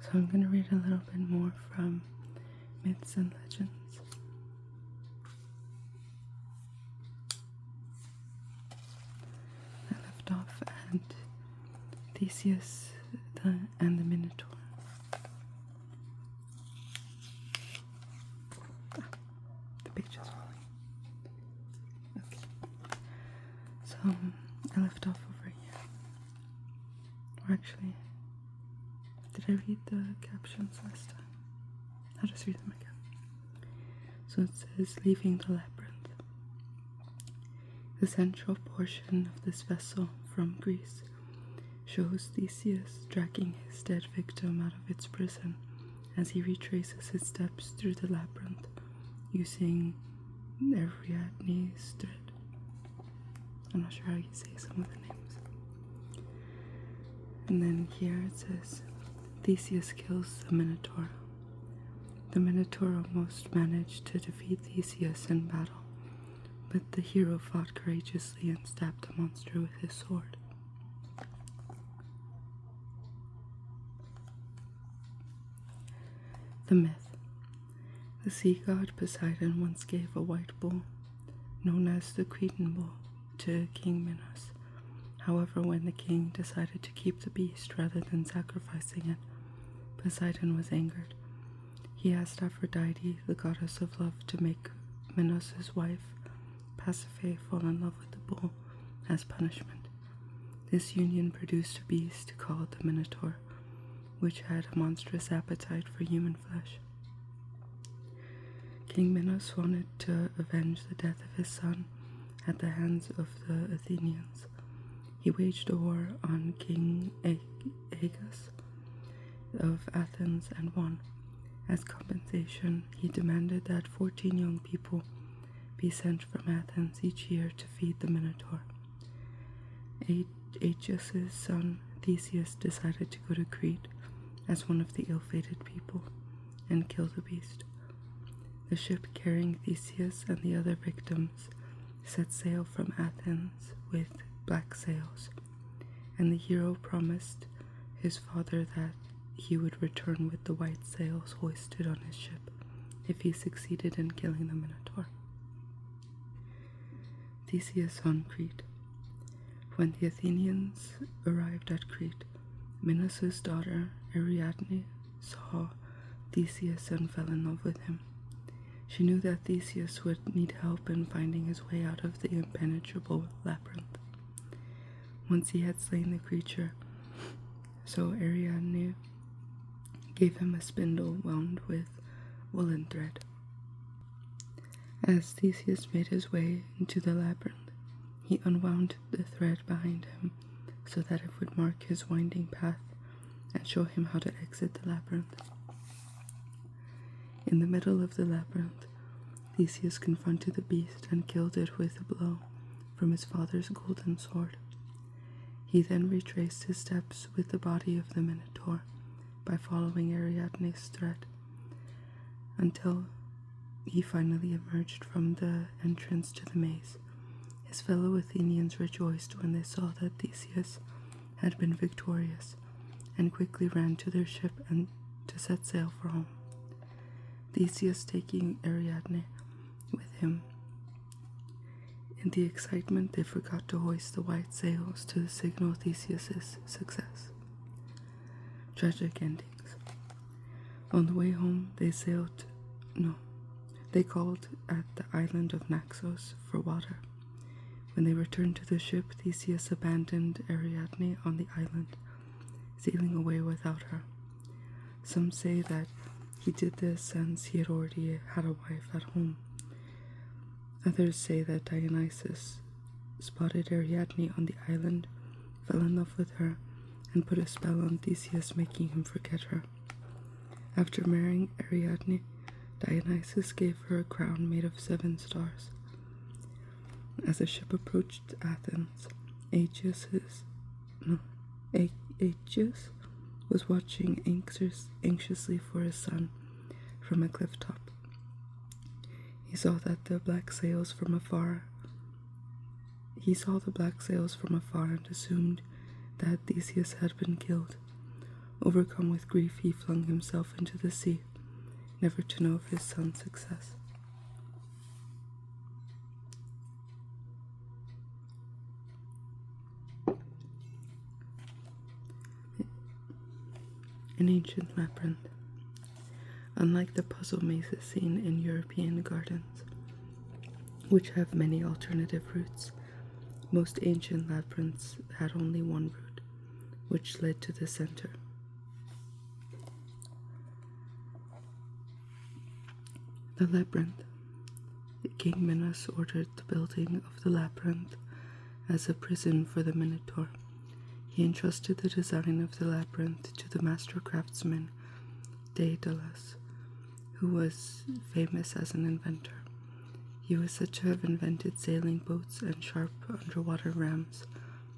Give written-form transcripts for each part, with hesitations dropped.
So I'm going to read a little bit more from Myths and Legends. I left off at Theseus and the Minotaur. The page is falling. Okay. So I left off over here. Or actually, did I read the captions last time? I'll just read them again. So it says, leaving the labyrinth. The central portion of this vessel from Greece shows Theseus dragging his dead victim out of its prison as he retraces his steps through the labyrinth using Ariadne's thread. I'm not sure how you say some of the names. And then here it says, Theseus kills the Minotaur. The Minotaur almost managed to defeat Theseus in battle, but the hero fought courageously and stabbed the monster with his sword. The myth. The sea god Poseidon once gave a white bull, known as the Cretan bull, to King Minos. However, when the king decided to keep the beast rather than sacrificing it, Poseidon was angered. He asked Aphrodite, the goddess of love, to make Minos' wife, Pasiphae, fall in love with the bull as punishment. This union produced a beast called the Minotaur, which had a monstrous appetite for human flesh. King Minos wanted to avenge the death of his son at the hands of the Athenians. He waged a war on King Aegas of Athens and won. As compensation, he demanded that 14 young people be sent from Athens each year to feed the Minotaur. Aegeus' son Theseus decided to go to Crete as one of the ill-fated people and kill the beast. The ship carrying Theseus and the other victims set sail from Athens with black sails, and the hero promised his father that he would return with the white sails hoisted on his ship if he succeeded in killing the Minotaur. Theseus on Crete. When the Athenians arrived at Crete, Minos' daughter Ariadne saw Theseus and fell in love with him. She knew that Theseus would need help in finding his way out of the impenetrable labyrinth. Once he had slain the creature, so Ariadne gave him a spindle wound with woolen thread. As Theseus made his way into the labyrinth, he unwound the thread behind him so that it would mark his winding path and show him how to exit the labyrinth. In the middle of the labyrinth, Theseus confronted the beast and killed it with a blow from his father's golden sword. He then retraced his steps with the body of the Minotaur by following Ariadne's thread until he finally emerged from the entrance to the maze. His fellow Athenians rejoiced when they saw that Theseus had been victorious and quickly ran to their ship and to set sail for home. Theseus taking Ariadne with him. In the excitement, they forgot to hoist the white sails to signal Theseus' success. Tragic endings. On the way home, they called at the island of Naxos for water. When they returned to the ship, Theseus abandoned Ariadne on the island, sailing away without her. Some say that he did this since he had already had a wife at home. Others say that Dionysus spotted Ariadne on the island, fell in love with her, and put a spell on Theseus, making him forget her. After marrying Ariadne, Dionysus gave her a crown made of 7 stars. As the ship approached Athens, Aegeus was watching anxiously for his son from a cliff top. He saw the black sails from afar and assumed that Theseus had been killed. Overcome with grief, he flung himself into the sea, never to know of his son's success. An ancient labyrinth. Unlike the puzzle mazes seen in European gardens, which have many alternative routes, most ancient labyrinths had only one route, which led to the center. The labyrinth. King Minos ordered the building of the labyrinth as a prison for the Minotaur. He entrusted the design of the labyrinth to the master craftsman Daedalus, who was famous as an inventor. He was said to have invented sailing boats and sharp underwater rams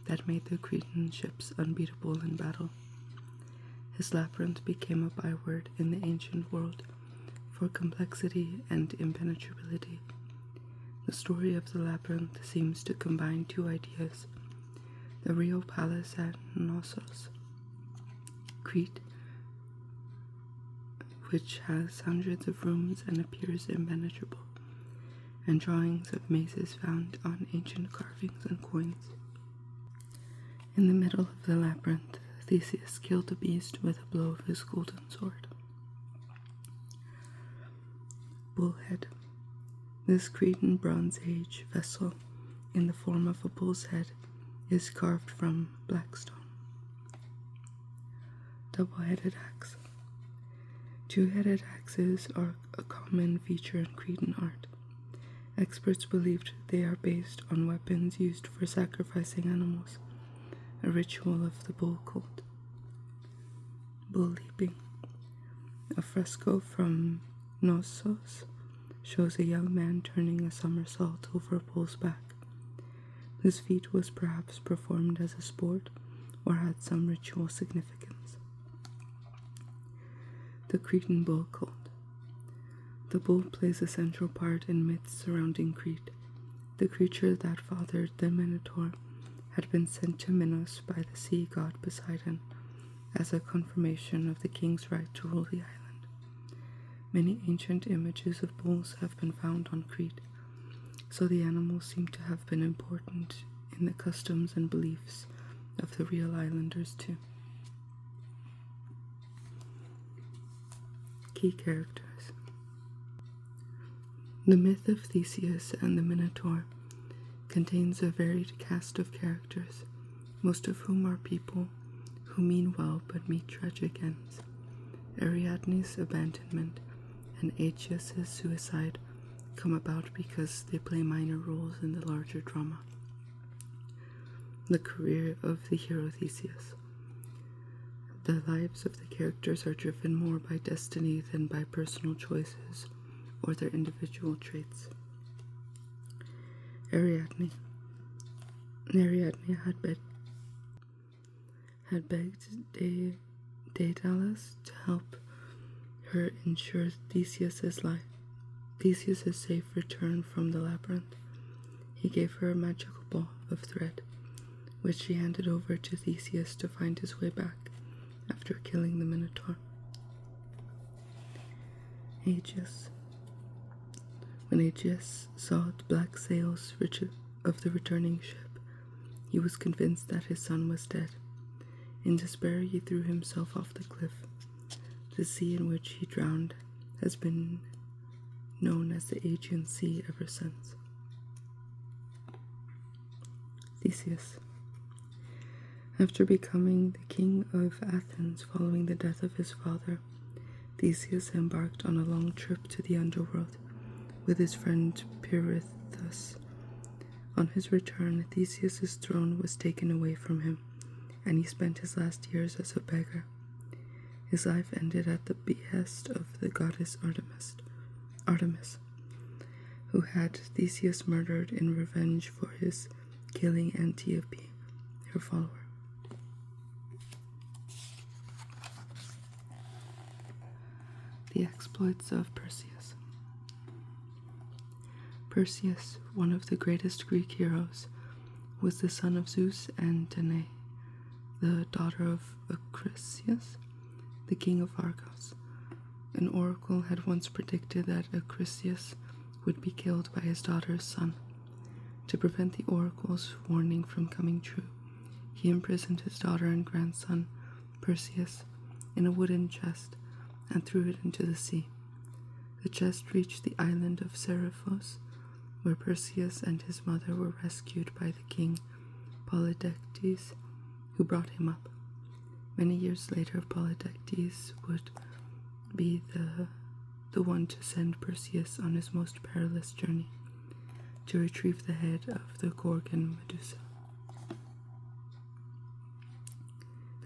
that made the Cretan ships unbeatable in battle. His labyrinth became a byword in the ancient world for complexity and impenetrability. The story of the labyrinth seems to combine two ideas: the real palace at Knossos, Crete, which has hundreds of rooms and appears impenetrable, and drawings of mazes found on ancient carvings and coins. In the middle of the labyrinth, Theseus killed the beast with a blow of his golden sword. Bullhead. This Cretan Bronze Age vessel, in the form of a bull's head, is carved from black stone. Double-headed axe. Two-headed axes are a common feature in Cretan art. Experts believed they are based on weapons used for sacrificing animals, a ritual of the bull cult. Bull leaping. A fresco from Knossos shows a young man turning a somersault over a bull's back. This feat was perhaps performed as a sport or had some ritual significance. The Cretan bull cult. The bull plays a central part in myths surrounding Crete. The creature that fathered the Minotaur had been sent to Minos by the sea god Poseidon as a confirmation of the king's right to rule the island. Many ancient images of bulls have been found on Crete, so the animals seem to have been important in the customs and beliefs of the real islanders too. Key characters. The myth of Theseus and the Minotaur contains a varied cast of characters, most of whom are people who mean well but meet tragic ends. Ariadne's abandonment and Aegeus' suicide come about because they play minor roles in the larger drama. The career of the hero Theseus. The lives of the characters are driven more by destiny than by personal choices or their individual traits. Ariadne had begged Daedalus to help her ensure Theseus' safe return from the labyrinth. He gave her a magical ball of thread, which she handed over to Theseus to find his way back after killing the Minotaur. Aegeus. When Aegeus saw the black sails of the returning ship, he was convinced that his son was dead. In despair, he threw himself off the cliff. The sea in which he drowned has been known as the Aegean Sea ever since. Theseus. After becoming the king of Athens following the death of his father, Theseus embarked on a long trip to the underworld with his friend Pirithous. On his return, Theseus' throne was taken away from him, and he spent his last years as a beggar. His life ended at the behest of the goddess Artemis, who had Theseus murdered in revenge for his killing Antiope, her follower. The exploits of Perseus. Perseus, one of the greatest Greek heroes, was the son of Zeus and Danae, the daughter of Acrisius. the king of Argos. An oracle had once predicted that Acrisius would be killed by his daughter's son. To prevent the oracle's warning from coming true, he imprisoned his daughter and grandson, Perseus, in a wooden chest and threw it into the sea. The chest reached the island of Seriphos, where Perseus and his mother were rescued by the king Polydectes, who brought him up. Many years later, Polydectes would be the one to send Perseus on his most perilous journey, to retrieve the head of the Gorgon Medusa.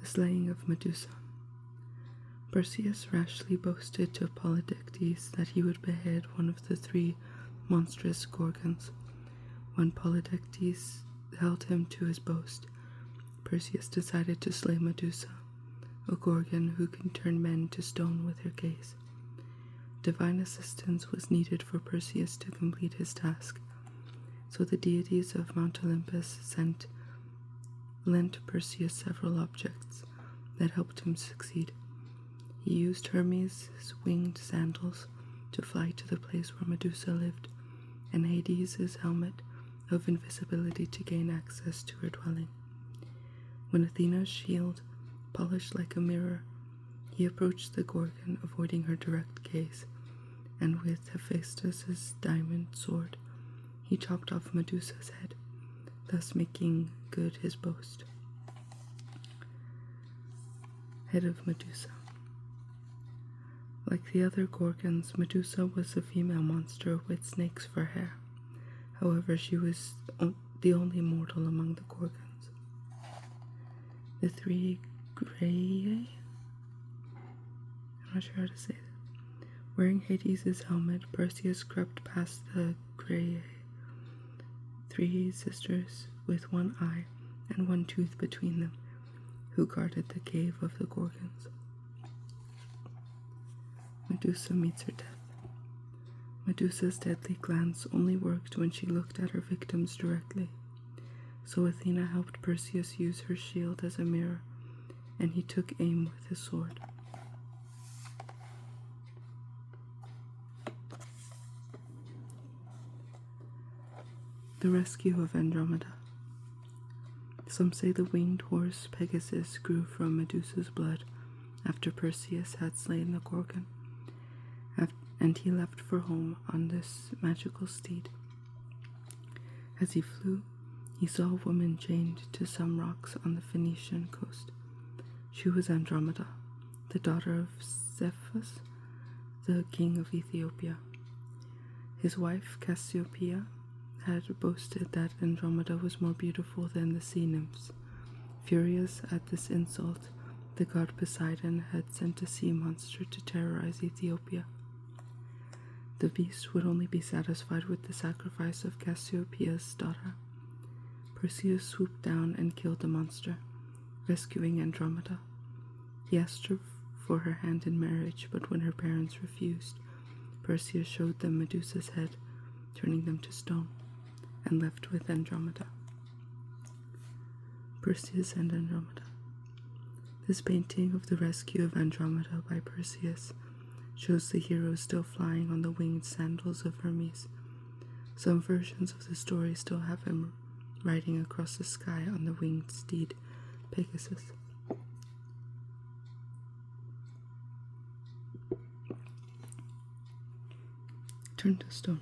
The slaying of Medusa. Perseus rashly boasted to Polydectes that he would behead one of the 3 monstrous Gorgons. When Polydectes held him to his boast, Perseus decided to slay Medusa, a Gorgon who can turn men to stone with her gaze. Divine assistance was needed for Perseus to complete his task, so the deities of Mount Olympus lent Perseus several objects that helped him succeed. He used Hermes' winged sandals to fly to the place where Medusa lived, and Hades' helmet of invisibility to gain access to her dwelling. When Athena's shield, polished like a mirror, he approached the Gorgon, avoiding her direct gaze, and with Hephaestus' diamond sword, he chopped off Medusa's head, thus making good his boast. Head of Medusa. Like the other Gorgons, Medusa was a female monster with snakes for hair. However, she was the only mortal among the Gorgons. The 3 Graeae, I'm not sure how to say that. Wearing Hades' helmet, Perseus crept past the Graeae, 3 sisters with 1 eye and 1 tooth between them, who guarded the cave of the Gorgons. Medusa meets her death. Medusa's deadly glance only worked when she looked at her victims directly, so Athena helped Perseus use her shield as a mirror, and he took aim with his sword. The rescue of Andromeda. Some say the winged horse Pegasus grew from Medusa's blood after Perseus had slain the Gorgon, and he left for home on this magical steed. As he flew, he saw a woman chained to some rocks on the Phoenician coast. She was Andromeda, the daughter of Zephus, the king of Ethiopia. His wife, Cassiopeia, had boasted that Andromeda was more beautiful than the sea nymphs. Furious at this insult, the god Poseidon had sent a sea monster to terrorize Ethiopia. The beast would only be satisfied with the sacrifice of Cassiopeia's daughter. Perseus swooped down and killed the monster, rescuing Andromeda. He asked her for her hand in marriage, but when her parents refused, Perseus showed them Medusa's head, turning them to stone, and left with Andromeda. Perseus and Andromeda. This painting of the rescue of Andromeda by Perseus shows the hero still flying on the winged sandals of Hermes. Some versions of the story still have him riding across the sky on the winged steed Pegasus. Turned to stone.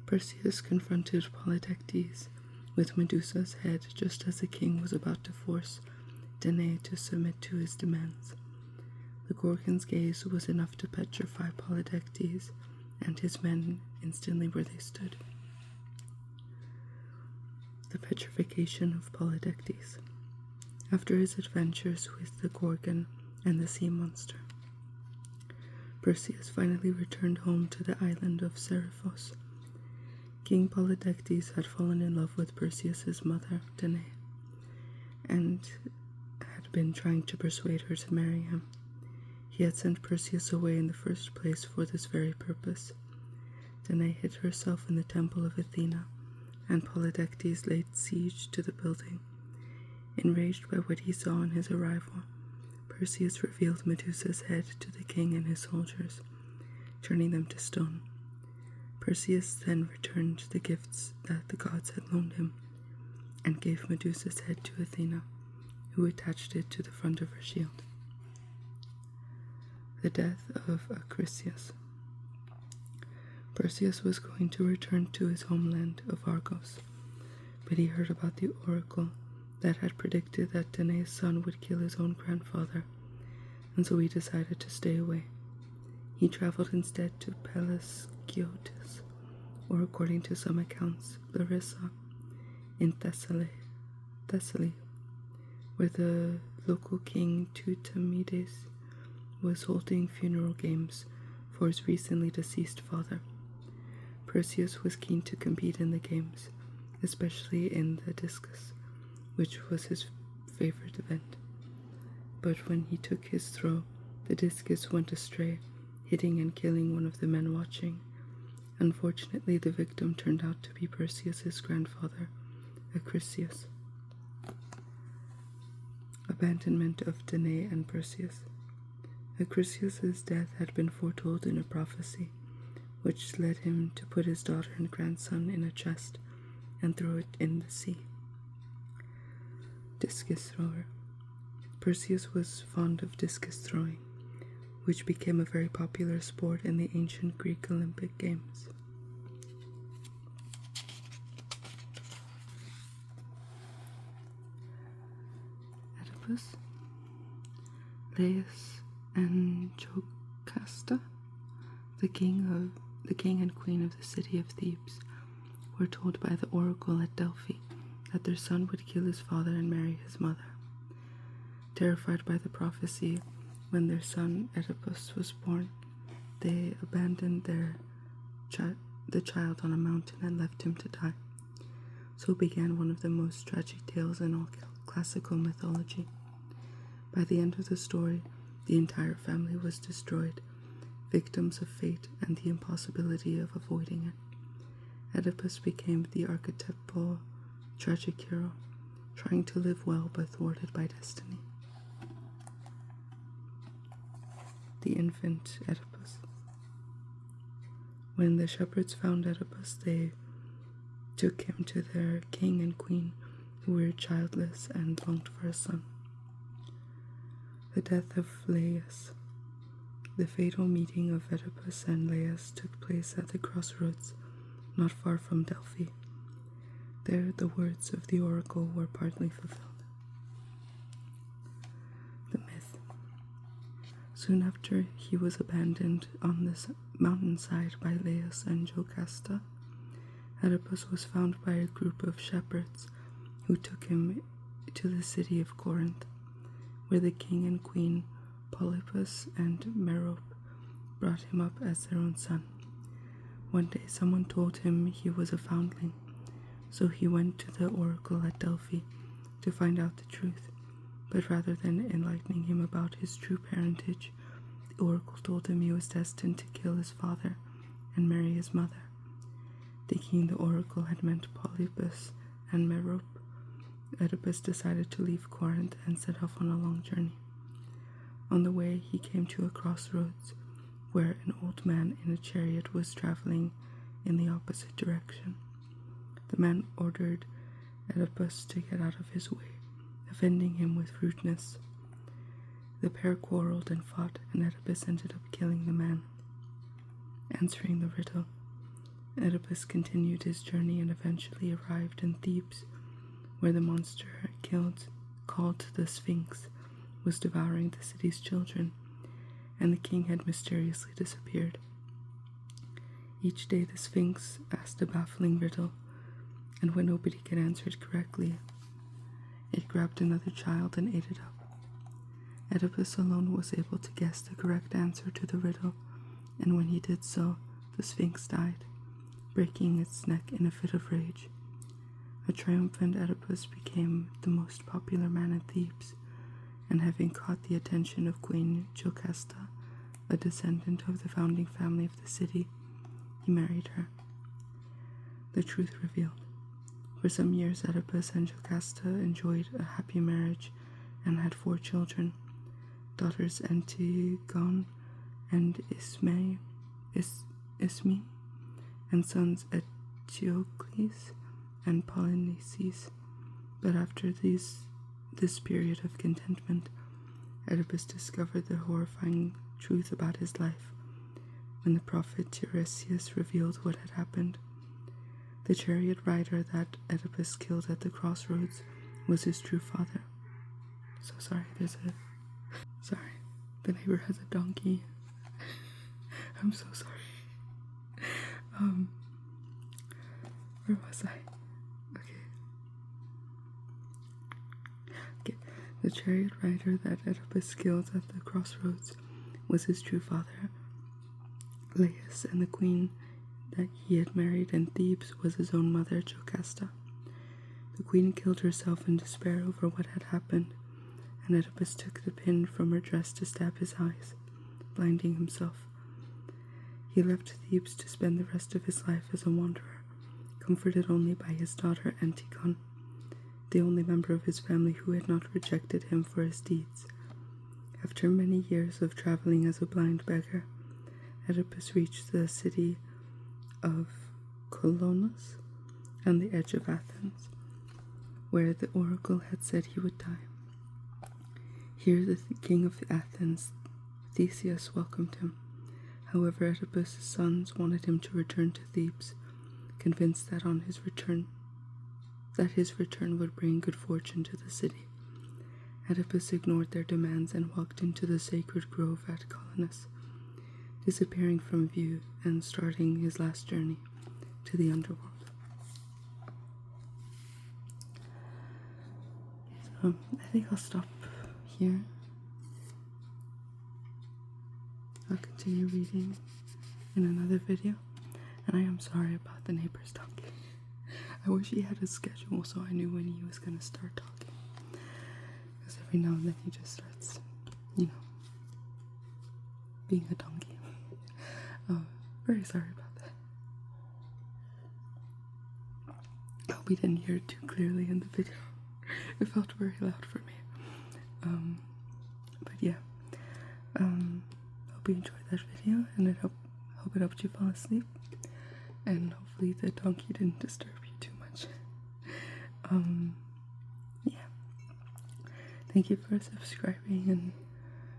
Perseus confronted Polydectes with Medusa's head just as the king was about to force Danae to submit to his demands. The Gorgon's gaze was enough to petrify Polydectes and his men instantly where they stood. The petrification of Polydectes. After his adventures with the Gorgon and the sea monster, Perseus finally returned home to the island of Seriphos. King Polydectes had fallen in love with Perseus's mother, Danae, and had been trying to persuade her to marry him. He had sent Perseus away in the first place for this very purpose. Danae hid herself in the temple of Athena, and Polydectes laid siege to the building. Enraged by what he saw on his arrival, Perseus revealed Medusa's head to the king and his soldiers, turning them to stone. Perseus then returned the gifts that the gods had loaned him, and gave Medusa's head to Athena, who attached it to the front of her shield. The death of Acrisius. Perseus was going to return to his homeland of Argos, but he heard about the oracle that had predicted that Danae's son would kill his own grandfather, and so he decided to stay away. He traveled instead to Pelasgiotis, or according to some accounts, Larissa, in Thessaly, where the local king Teutamides was holding funeral games for his recently deceased father. Perseus was keen to compete in the games, especially in the discus, which was his favorite event. But when he took his throw, the discus went astray, hitting and killing one of the men watching. Unfortunately, the victim turned out to be Perseus's grandfather, Acrisius. Abandonment of Danae and Perseus. Acrisius's death had been foretold in a prophecy, which led him to put his daughter and grandson in a chest and throw it in the sea. Discus thrower. Perseus was fond of discus throwing, which became a very popular sport in the ancient Greek Olympic Games. Oedipus, Laius, and Jocasta, the king and queen of the city of Thebes, were told by the oracle at Delphi that their son would kill his father and marry his mother. Terrified by the prophecy, when their son Oedipus was born, they abandoned the child on a mountain and left him to die. So began one of the most tragic tales in all classical mythology. By the end of the story, the entire family was destroyed, victims of fate and the impossibility of avoiding it. Oedipus became the archetypal tragic hero, trying to live well but thwarted by destiny. The infant Oedipus. When the shepherds found Oedipus, they took him to their king and queen, who were childless and longed for a son. The death of Laius. The fatal meeting of Oedipus and Laius took place at the crossroads, not far from Delphi. There the words of the oracle were partly fulfilled. The myth. Soon after he was abandoned on this mountainside by Laius and Jocasta, Oedipus was found by a group of shepherds who took him to the city of Corinth, where the king and queen Polypus and Merope brought him up as their own son. One day someone told him he was a foundling, so he went to the oracle at Delphi to find out the truth, but rather than enlightening him about his true parentage, the oracle told him he was destined to kill his father and marry his mother. Thinking the oracle had meant Polypus and Merope, Oedipus decided to leave Corinth and set off on a long journey. On the way, he came to a crossroads where an old man in a chariot was traveling in the opposite direction. The man ordered Oedipus to get out of his way, offending him with rudeness. The pair quarreled and fought, and Oedipus ended up killing the man. Answering the riddle, Oedipus continued his journey and eventually arrived in Thebes, where the monster called the Sphinx was devouring the city's children, and the king had mysteriously disappeared. Each day the Sphinx asked a baffling riddle, and when nobody could answer it correctly, it grabbed another child and ate it up. Oedipus alone was able to guess the correct answer to the riddle, and when he did so, the Sphinx died, breaking its neck in a fit of rage. A triumphant Oedipus became the most popular man in Thebes, and having caught the attention of Queen Jocasta, a descendant of the founding family of the city, he married her. The truth revealed. For some years, Oedipus and Jocasta enjoyed a happy marriage and had 4 children. daughters Antigone and Isme, and sons Eteocles and Polynices. But after this period of contentment, Oedipus discovered the horrifying truth about his life when the prophet Tiresias revealed what had happened. The chariot rider that Oedipus killed at the crossroads was his true father. So sorry, sorry, the neighbor has a donkey. I'm so sorry. Where was I? Okay. The chariot rider that Oedipus killed at the crossroads was his true father. Laius, and the queen that he had married in Thebes was his own mother, Jocasta. The queen killed herself in despair over what had happened, and Oedipus took the pin from her dress to stab his eyes, blinding himself. He left Thebes to spend the rest of his life as a wanderer, comforted only by his daughter Antigone, the only member of his family who had not rejected him for his deeds. After many years of traveling as a blind beggar, Oedipus reached the city of Colonus on the edge of Athens, where the oracle had said he would die. Here the king of Athens, Theseus, welcomed him. However, Oedipus' sons wanted him to return to Thebes, convinced that his return would bring good fortune to the city. Oedipus ignored their demands and walked into the sacred grove at Colonus, disappearing from view and starting his last journey to the underworld. So I think I'll stop here. I'll continue reading in another video, and I am sorry about the neighbor's donkey. I wish he had a schedule so I knew when he was going to start talking, because every now and then he just starts, being a donkey. Very sorry about that. I hope you didn't hear it too clearly in the video. It felt very loud for me. But yeah. Hope you enjoyed that video, and I hope it helped you fall asleep. And hopefully the donkey didn't disturb you too much. Yeah. Thank you for subscribing and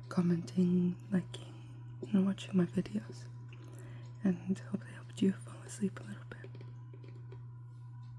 commenting, liking, and watching my videos. And hope they helped you fall asleep a little bit.